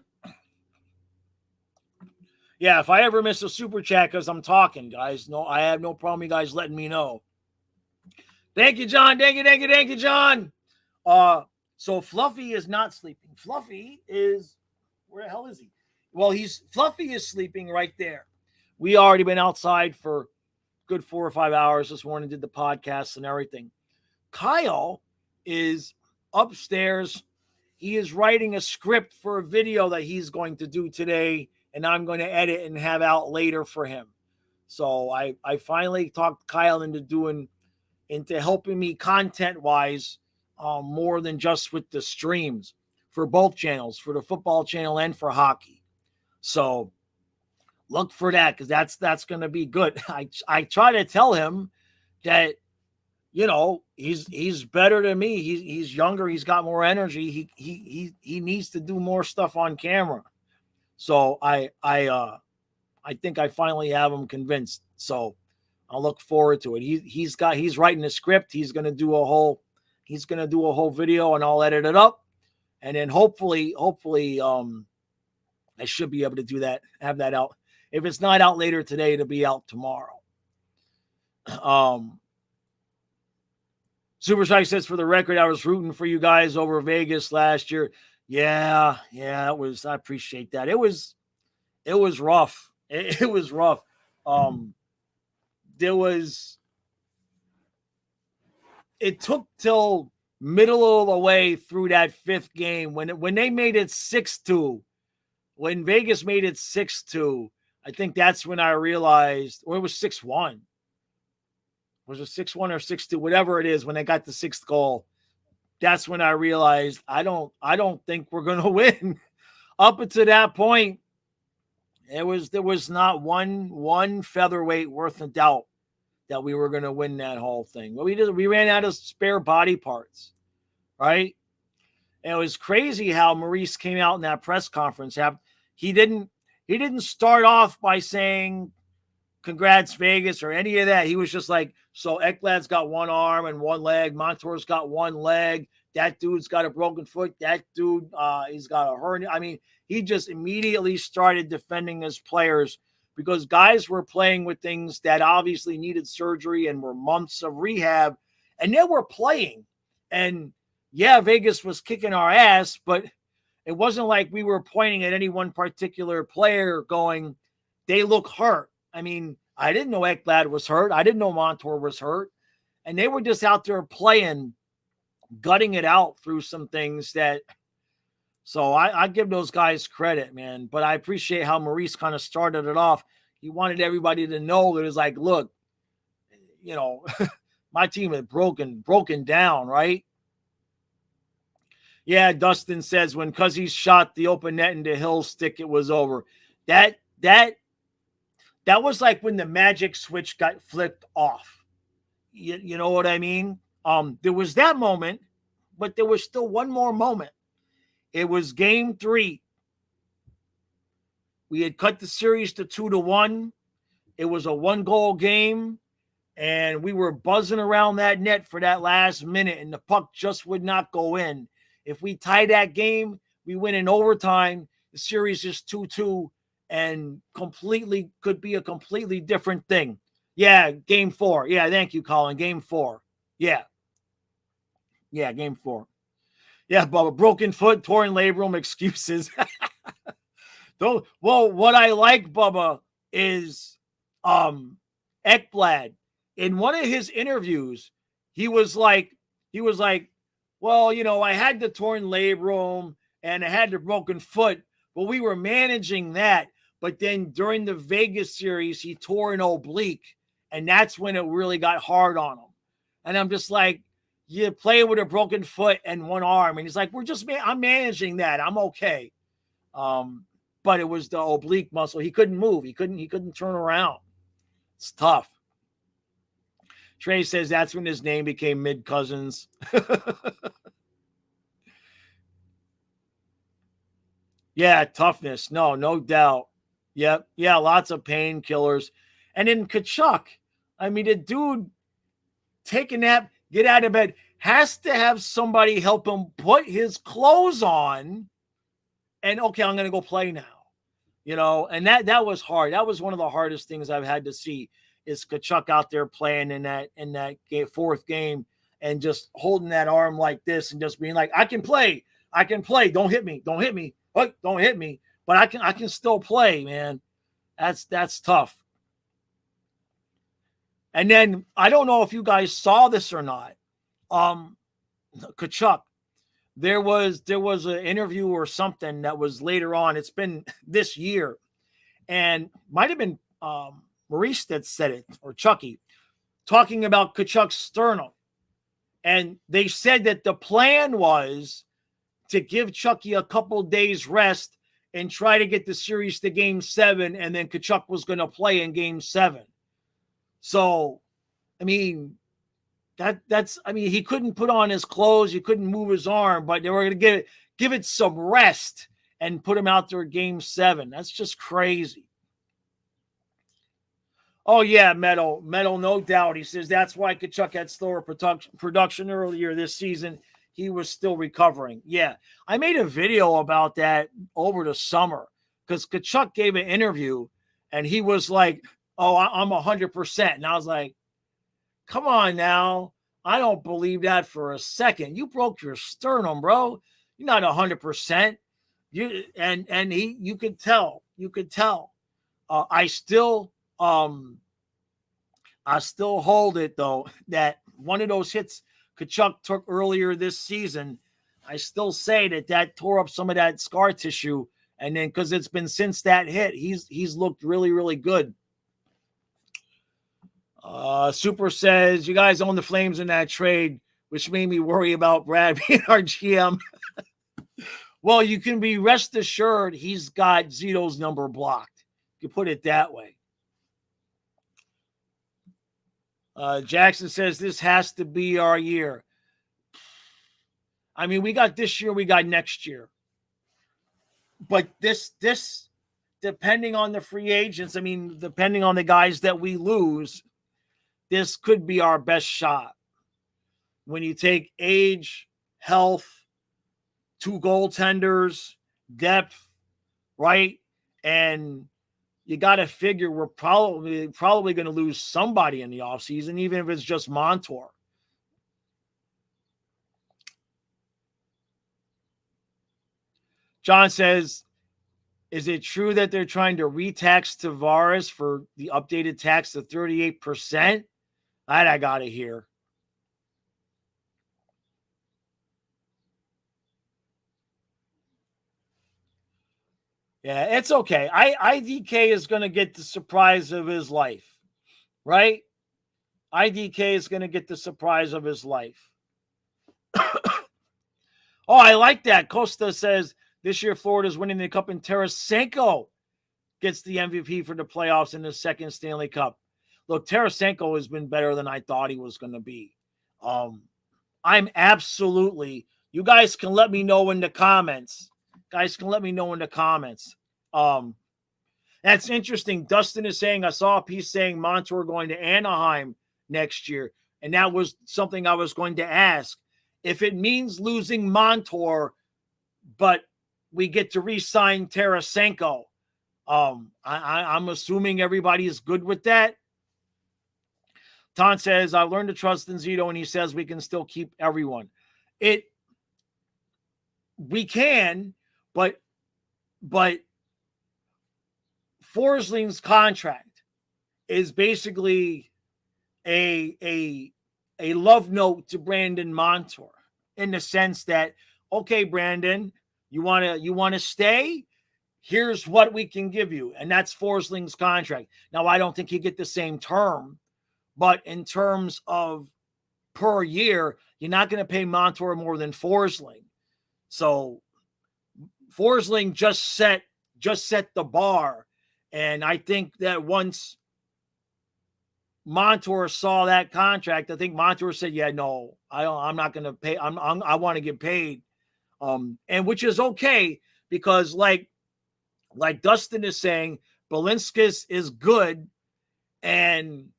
Yeah, if I ever miss a super chat because I'm talking, guys, no, I have no problem you guys letting me know. Thank you, John. Thank you, John. So Fluffy is not sleeping. Fluffy is, where the hell is he? Well, Fluffy is sleeping right there. We already been outside for good 4 or 5 hours this morning, did the podcast and everything. Kyle is upstairs. He is writing a script for a video that he's going to do today, and I'm going to edit and have out later for him. So I finally talked Kyle into helping me content-wise more than just with the streams for both channels, for the football channel and for hockey. So look for that, because that's going to be good. I try to tell him that, you know, he's better than me. He's younger. He's got more energy. He needs to do more stuff on camera. So I think I finally have him convinced. So I'll look forward to it. He's writing a script. He's going to do a whole video, and I'll edit it up. And then hopefully I should be able to do that, have that out. If it's not out later today, it'll be out tomorrow. Super Shy says, for the record, I was rooting for you guys over Vegas last year. Yeah, it was. I appreciate that. It was rough. It was rough. There was. It took till middle of the way through that fifth game when they made it 6-2. When Vegas made it 6-2, I think that's when I realized, or it was 6-1. Was it 6-1 or 6-2? Whatever it is, when they got the sixth goal, that's when I realized I don't think we're gonna win. Up until that point, there was not one featherweight worth of doubt that we were gonna win that whole thing. But we ran out of spare body parts, right? And it was crazy how Maurice came out in that press conference. He didn't start off by saying congrats Vegas or any of that. He was just like, so Ekblad's got one arm and one leg. Montour's got one leg. That dude's got a broken foot. That dude, he's got a hernia. I mean, he just immediately started defending his players because guys were playing with things that obviously needed surgery and were months of rehab, and they were playing. And yeah, Vegas was kicking our ass, but it wasn't like we were pointing at any one particular player going, they look hurt. I mean, I didn't know Ekblad was hurt. I didn't know Montour was hurt. And they were just out there playing, gutting it out through some things that, so I give those guys credit, man. But I appreciate how Maurice kind of started it off. He wanted everybody to know that it was like, look, you know, my team is broken down, right? Yeah, Dustin says when Cuzzy shot the open net into Hill's stick, it was over. That was like when the magic switch got flipped off. You know what I mean? There was that moment, but there was still one more moment. It was game 3. We had cut the series to 2-1. It was a 1-goal game, and we were buzzing around that net for that last minute, and the puck just would not go in. If we tie that game, we win in overtime. The series is 2-2 and could be a completely different thing. Yeah, game 4. Yeah, thank you, Colin. Game 4. Yeah, game 4. Yeah, Bubba, broken foot, torn labrum, excuses. Well, what I like, Bubba, is Ekblad. In one of his interviews, he was like, well, you know, I had the torn labrum and I had the broken foot, but we were managing that. But then during the Vegas series, he tore an oblique, and that's when it really got hard on him. And I'm just like, you play with a broken foot and one arm. And he's like, I'm managing that. I'm okay. But it was the oblique muscle. He couldn't move. He couldn't turn around. It's tough. Trey says that's when his name became Mid Cousins. Yeah, toughness. No doubt. Yep. Yeah, lots of painkillers. And then Tkachuk, I mean, the dude take a nap, get out of bed, has to have somebody help him put his clothes on. And okay, I'm going to go play now. You know, and that was hard. That was one of the hardest things I've had to see is Tkachuk out there playing in that fourth game and just holding that arm like this and just being like, I can play. Don't hit me. Don't hit me. Don't hit me. But I can still play, man. That's tough. And then I don't know if you guys saw this or not. Tkachuk, there was an interview or something that was later on. It's been this year, and might have been Maurice that said it, or Chucky, talking about Tkachuk's sternum. And they said that the plan was to give Chucky a couple days rest and try to get the series to game 7, and then Tkachuk was going to play in game 7. So, I mean, he couldn't put on his clothes, he couldn't move his arm, but they were going to give it some rest and put him out there game 7. That's just crazy. Oh, yeah, Metal, no doubt. He says that's why Tkachuk had slower production earlier this season. He was still recovering. Yeah, I made a video about that over the summer because Tkachuk gave an interview and he was like, oh, I'm 100%. And I was like, come on now. I don't believe that for a second. You broke your sternum, bro. You're not 100%. You could tell. You could tell. I still hold it though that one of those hits Kachuk took earlier this season. I still say that tore up some of that scar tissue, and then because it's been since that hit, he's looked really, really good. Super says you guys own the Flames in that trade, which made me worry about Brad being our GM. Well, you can be rest assured he's got Zito's number blocked. You put it that way. Jackson says this has to be our year. I mean, we got this year, we got next year. But this depending on the free agents, I mean, depending on the guys that we lose, this could be our best shot. When you take age, health, 2 goaltenders, depth, right? And you got to figure we're probably going to lose somebody in the offseason, even if it's just Montour. John says, is it true that they're trying to retax Tavares for the updated tax to 38%? That I got to hear. Yeah, it's okay. IDK is going to get the surprise of his life, right? IDK is going to get the surprise of his life. Oh, I like that. Costa says this year Florida's winning the Cup and Tarasenko gets the MVP for the playoffs in the second Stanley Cup. Look, Tarasenko has been better than I thought he was going to be. I'm absolutely – you guys can let me know in the comments. That's interesting. Dustin is saying, I saw a piece saying Montour going to Anaheim next year, and that was something I was going to ask. If it means losing Montour, but we get to re-sign Tarasenko, I'm assuming everybody is good with that. Ton says, I learned to trust in Zito, and he says we can still keep everyone. We can, but Forsling's contract is basically a love note to Brandon Montour in the sense that, okay, Brandon, you want to stay? Here's what we can give you. And that's Forsling's contract. Now, I don't think he get the same term, but in terms of per year, you're not going to pay Montour more than Forsling. So Forsling just set the bar. And I think that once Montour saw that contract, I think Montour said, yeah, no, I'm not going to pay. I want to get paid. And which is okay because like Dustin is saying, Balinskis is good. And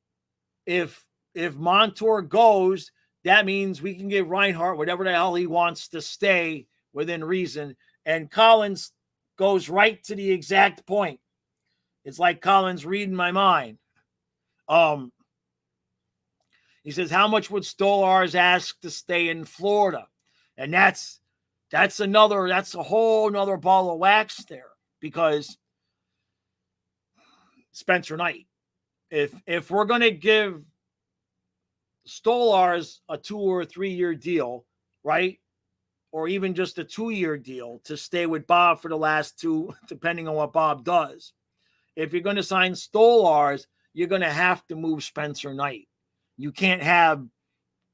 if Montour goes, that means we can give Reinhart whatever the hell he wants to stay within reason. And Collins goes right to the exact point. It's like Collins reading my mind. He says, how much would Stolarz ask to stay in Florida? And that's a whole nother ball of wax there because Spencer Knight, if we're going to give Stolarz a 2 or 3 year deal, right? Or even just a 2-year deal to stay with Bob for the last 2, depending on what Bob does. If you're going to sign Stolarz, you're going to have to move Spencer Knight. You can't have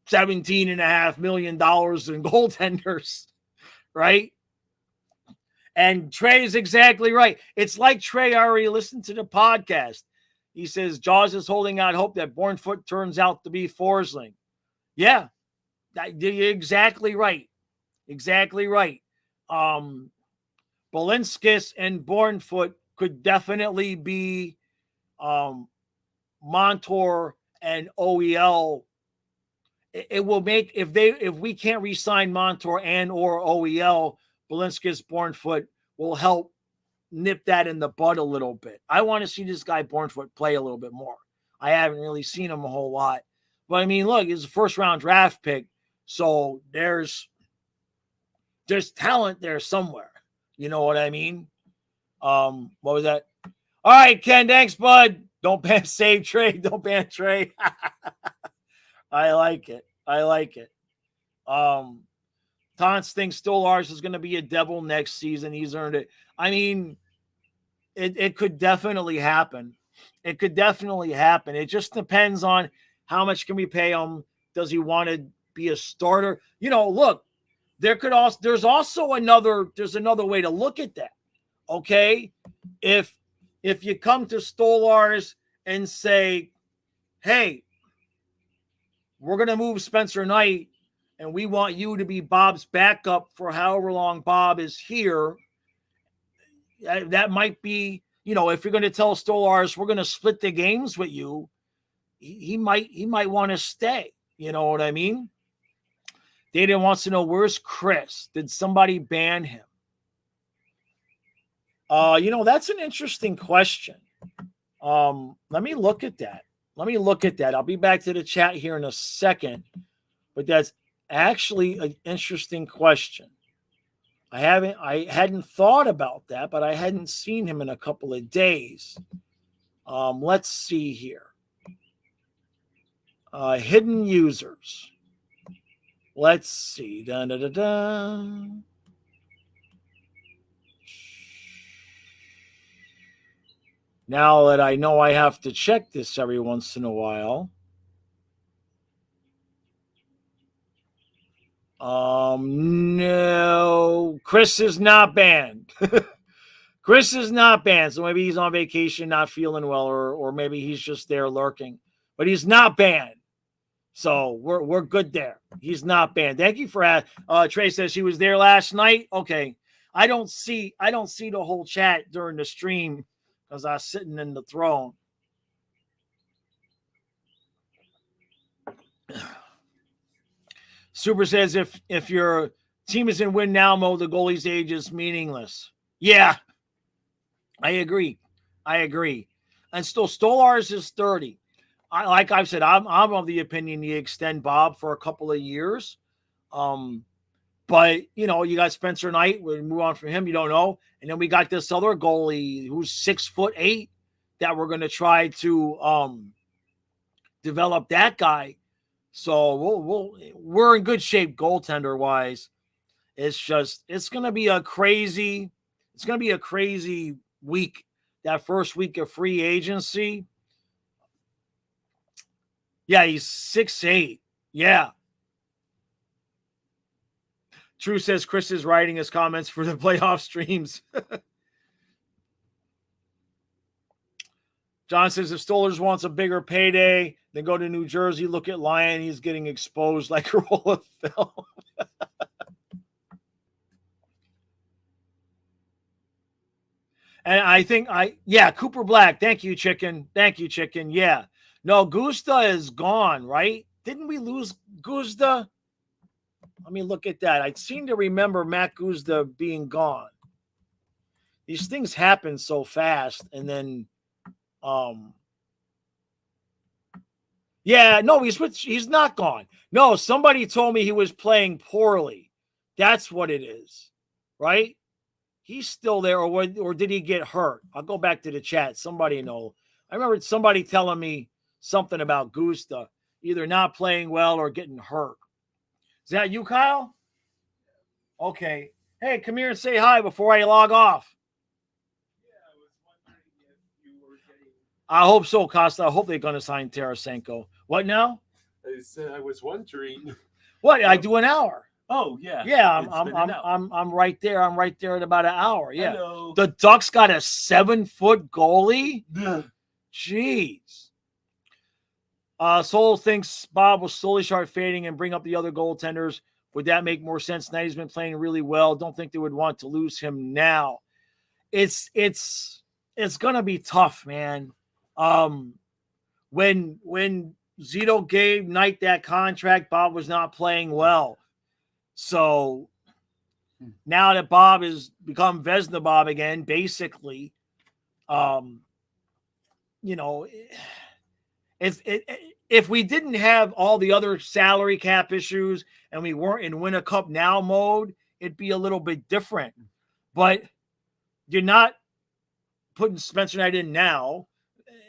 $17.5 million in goaltenders, right? And Trey's exactly right. It's like Trey already listened to the podcast. He says, Jaws is holding out hope that Bornfoot turns out to be Forsling. Yeah, you're exactly right. Exactly right. Balinskis and Bornfoot could definitely be Montour and OEL. It will make if we can't re-sign Montour and or OEL, Balinskis Bornfoot will help nip that in the bud a little bit. I want to see this guy Bornfoot play a little bit more. I haven't really seen him a whole lot, But I mean, look, he's a first-round draft pick, so there's talent there somewhere. You know what I mean? What was that? All right, Ken, thanks, bud. Don't ban save Trey. Don't ban Trey. I like it. I like it. Tons thinks Stolarz is going to be a devil next season. He's earned it. I mean, it could definitely happen. It could definitely happen. It just depends on how much can we pay him. Does he want to be a starter? You know, look, there's also another way to look at that. Okay, if you come to Stolarz and say, hey, we're going to move Spencer Knight and we want you to be Bob's backup for however long Bob is here, that might be, you know, if you're going to tell Stolarz we're going to split the games with you, he might want to stay. You know what I mean? Data wants to know, where's Chris? Did somebody ban him? You know, that's an interesting question. Let me look at that. I'll be back to the chat here in a second, but that's actually an interesting question. I hadn't thought about that, but I hadn't seen him in a couple of days. Let's see here. Hidden users. Let's see. Now that I know I have to check this every once in a while. No, Chris is not banned. Chris is not banned. So maybe he's on vacation, not feeling well, or maybe he's just there lurking. But he's not banned. So we're good there. He's not banned. Thank you for asking. Trey says she was there last night. Okay. I don't see the whole chat during the stream because I was sitting in the throne. Super says if your team is in win now mode, the goalie's age is meaningless. Yeah, I agree. And still, Stolarz is 30. Like I've said, I'm of the opinion you extend Bob for a couple of years. But you know, you got Spencer Knight. We move on from him. You don't know, and then we got this other goalie who's 6'8" that we're going to try to develop that guy. So we're in good shape goaltender wise. It's going to be a crazy week. That first week of free agency. Yeah, he's 6'8". Yeah. True says Chris is writing his comments for the playoff streams. John says if Stolarz wants a bigger payday, then go to New Jersey. Look at Lyon. He's getting exposed like a roll of film. And I think Cooper Black. Thank you, Chicken. Yeah. No, Gusta is gone, right? Didn't we lose Gusta? Let me look at that. I seem to remember Matt Gusta being gone. These things happen so fast, and then he's not gone. No, somebody told me he was playing poorly. That's what it is, right? He's still there, or did he get hurt? I'll go back to the chat. Somebody know. I remember somebody telling me something about Gusta, either not playing well or getting hurt. Is that you, Kyle? Okay. Hey, come here and say hi before I log off. I hope so, Costa. I hope they're going to sign Tarasenko. What now? I said I was wondering. What? I do an hour. Oh yeah. Yeah, I'm right there. I'm right there at about an hour. Yeah. Hello. The Ducks got a 7-foot goalie. Jeez. Soul thinks Bob will slowly start fading and bring up the other goaltenders. Would that make more sense? Knight has been playing really well. Don't think they would want to lose him now. It's gonna be tough, man. When Zito gave Knight that contract, Bob was not playing well. So now that Bob has become Vezina Bob again, basically, you know, if we didn't have all the other salary cap issues and we weren't in win a cup now mode, it'd be a little bit different. But you're not putting Spencer Knight in now.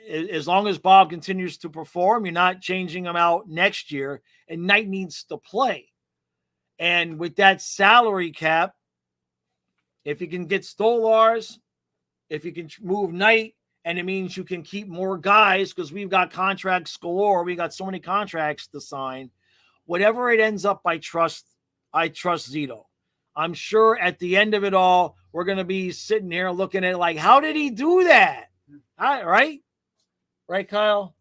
As long as Bob continues to perform, you're not changing him out next year, and Knight needs to play. And with that salary cap, if you can get Stolarz, if you can move Knight, and it means you can keep more guys because we've got contracts galore. We got so many contracts to sign. Whatever it ends up, I trust Zito. I'm sure at the end of it all, we're going to be sitting here looking at it like, how did he do that? Right? Right, Kyle?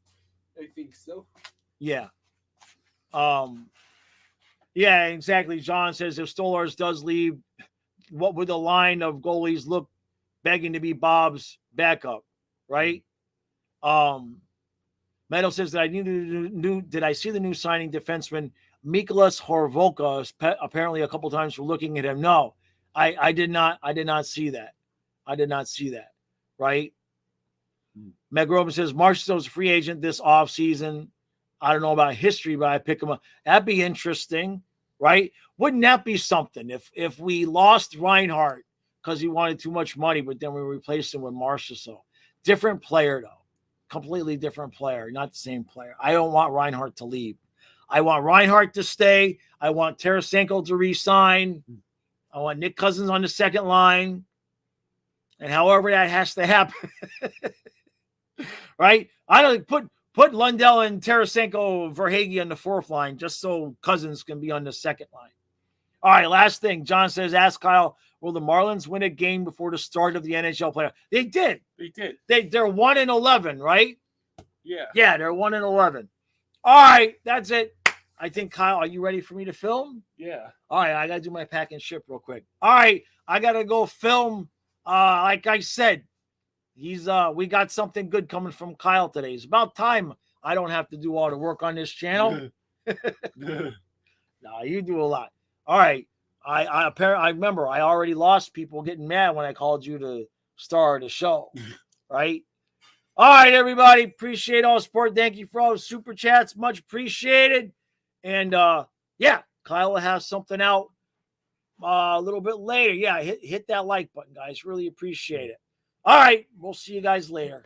I think so. Yeah. Yeah, exactly. John says if Stolarz does leave, what would the line of goalies look begging to be Bob's backup, right? Meadow says that did I see the new signing defenseman Mikolas Horvolka apparently a couple times for looking at him? No, I did not see that. I did not see that, right? Meg Robin says Marchessault's a free agent this offseason. I don't know about history, but I pick him up. That'd be interesting, right? Wouldn't that be something if we lost Reinhart because he wanted too much money, but then we replaced him with Marchessault? Different player, though. Completely different player, not the same player. I don't want Reinhart to leave. I want Reinhart to stay. I want Tarasenko to re-sign. I want Nick Cousins on the second line. And however that has to happen. Right? I don't put Lundell and Tarasenko Verhaeghe on the fourth line just so Cousins can be on the second line. All right, last thing. John says, ask Kyle, will the Marlins win a game before the start of the NHL playoff? They did. They did. They're 1-11, right? Yeah. Yeah, they're 1-11. All right, that's it. I think, Kyle, are you ready for me to film? Yeah. All right, I got to do my pack and ship real quick. All right, I got to go film. Like I said, we got something good coming from Kyle today. It's about time I don't have to do all the work on this channel. No, you do a lot. All right. I remember I already lost people getting mad when I called you to star the show, right? All right, everybody. Appreciate all the support. Thank you for all the super chats. Much appreciated. And yeah, Kyle will have something out a little bit later. Yeah, hit that like button, guys. Really appreciate it. All right, we'll see you guys later.